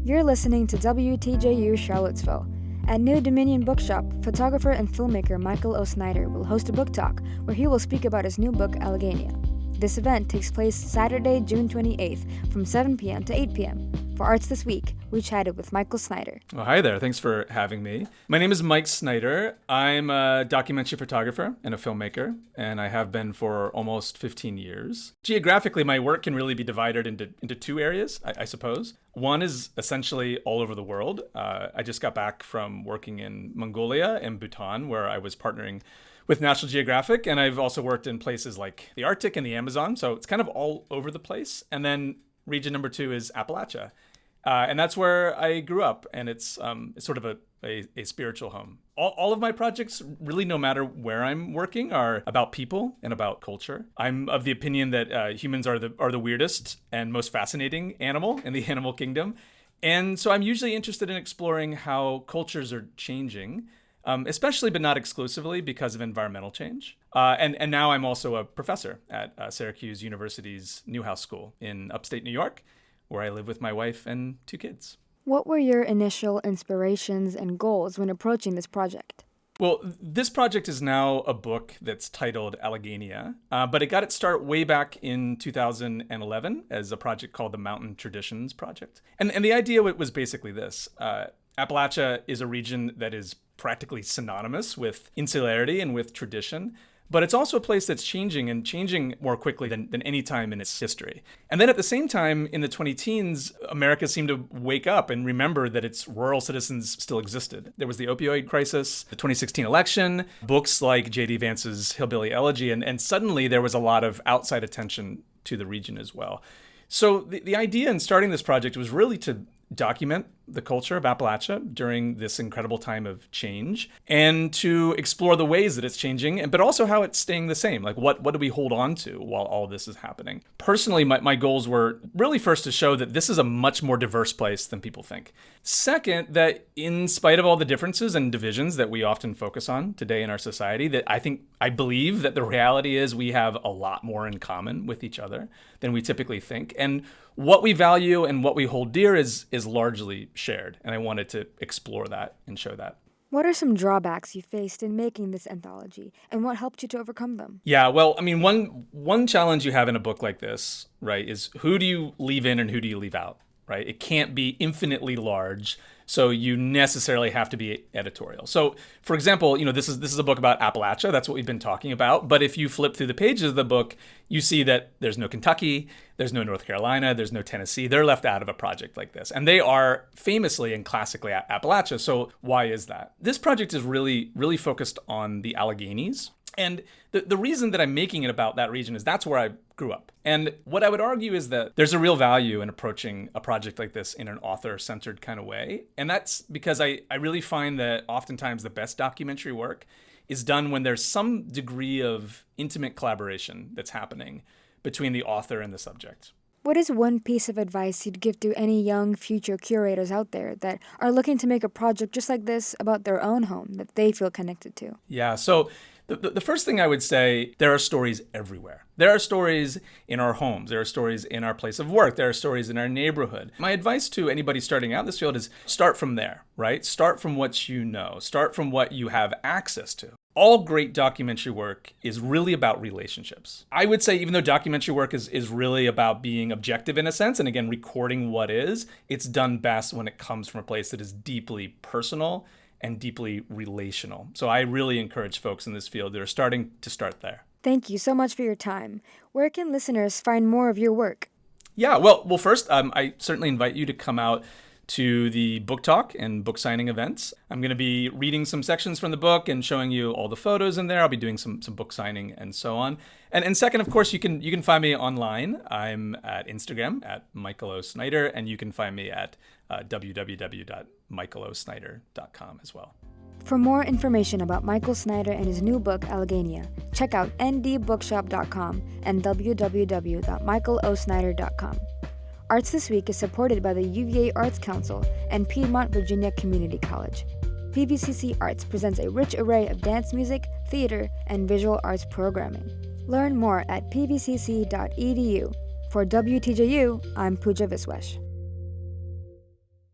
You're listening to WTJU Charlottesville. At New Dominion Bookshop, photographer and filmmaker Michael O. Snyder will host a book talk where he will speak about his new book, Alleghania. This event takes place Saturday, June 28th from 7 p.m. to 8 p.m. For Arts This Week, we chatted with Michael Snyder. Well, hi there. Thanks for having me. My name is Mike Snyder. I'm a documentary photographer and a filmmaker, and I have been for almost 15 years. Geographically, my work can really be divided into two areas, I suppose. One is essentially all over the world. I just got back from working in Mongolia and Bhutan, where I was partnering with National Geographic, and I've also worked in places like the Arctic and the Amazon, so it's kind of all over the place. And then region number two is Appalachia. And that's where I grew up, and it's sort of a spiritual home. All of my projects, really no matter where I'm working, are about people and about culture. I'm of the opinion that humans are the weirdest and most fascinating animal in the animal kingdom. And so I'm usually interested in exploring how cultures are changing, especially but not exclusively because of environmental change. And now I'm also a professor at Syracuse University's Newhouse School in upstate New York, where I live with my wife and two kids. What were your initial inspirations and goals when approaching this project? Well, this project is now a book that's titled Alleghania, but it got its start way back in 2011 as a project called the Mountain Traditions Project. And the idea was basically this. Appalachia is a region that is practically synonymous with insularity and with tradition, but it's also a place that's changing and changing more quickly than any time in its history. And then at the same time, in the 2010s, America seemed to wake up and remember that its rural citizens still existed. There was the opioid crisis, the 2016 election, books like J.D. Vance's Hillbilly Elegy, and suddenly there was a lot of outside attention to the region as well. So the idea in starting this project was really to document the culture of Appalachia during this incredible time of change and to explore the ways that it's changing, but also how it's staying the same. Like what do we hold on to while all this is happening? Personally, my goals were really first to show that this is a much more diverse place than people think. Second, that in spite of all the differences and divisions that we often focus on today in our society, that I believe that the reality is we have a lot more in common with each other than we typically think. And what we value and what we hold dear is largely shared. And I wanted to explore that and show that. What are some drawbacks you faced in making this anthology, and what helped you to overcome them? Yeah, well, I mean, one challenge you have in a book like this, right, is who do you leave in and who do you leave out, right? It can't be infinitely large, so you necessarily have to be editorial. So, for example, this is a book about Appalachia. That's what we've been talking about. But if you flip through the pages of the book, you see that there's no Kentucky, there's no North Carolina, there's no Tennessee. They're left out of a project like this. And they are famously and classically Appalachia. So why is that? This project is really, really focused on the Alleghenies. And the reason that I'm making it about that region is that's where I grew up. And what I would argue is that there's a real value in approaching a project like this in an author-centered kind of way. And that's because I really find that oftentimes the best documentary work is done when there's some degree of intimate collaboration that's happening between the author and the subject. What is one piece of advice you'd give to any young future curators out there that are looking to make a project just like this about their own home that they feel connected to? Yeah, so the first thing I would say, there are stories everywhere. There are stories in our homes. There are stories in our place of work. There are stories in our neighborhood. My advice to anybody starting out in this field is start from there, right? Start from what you know. Start from what you have access to. All great documentary work is really about relationships. I would say even though documentary work is really about being objective in a sense, and again, recording what is, it's done best when it comes from a place that is deeply personal and deeply relational. So I really encourage folks in this field that are starting to start there. Thank you so much for your time. Where can listeners find more of your work? Yeah, well, first, I certainly invite you to come out to the book talk and book signing events. I'm going to be reading some sections from the book and showing you all the photos in there. I'll be doing some book signing and so on. And second, of course, you can find me online. I'm at Instagram at Michael O. Snyder, and you can find me at www.michaelosnyder.com as well. For more information about Michael Snyder and his new book, Alleghania, check out ndbookshop.com and www.michaelosnyder.com. Arts This Week is supported by the UVA Arts Council and Piedmont Virginia Community College. PVCC Arts presents a rich array of dance music, theater, and visual arts programming. Learn more at pvcc.edu. For WTJU, I'm Pooja Viswesh.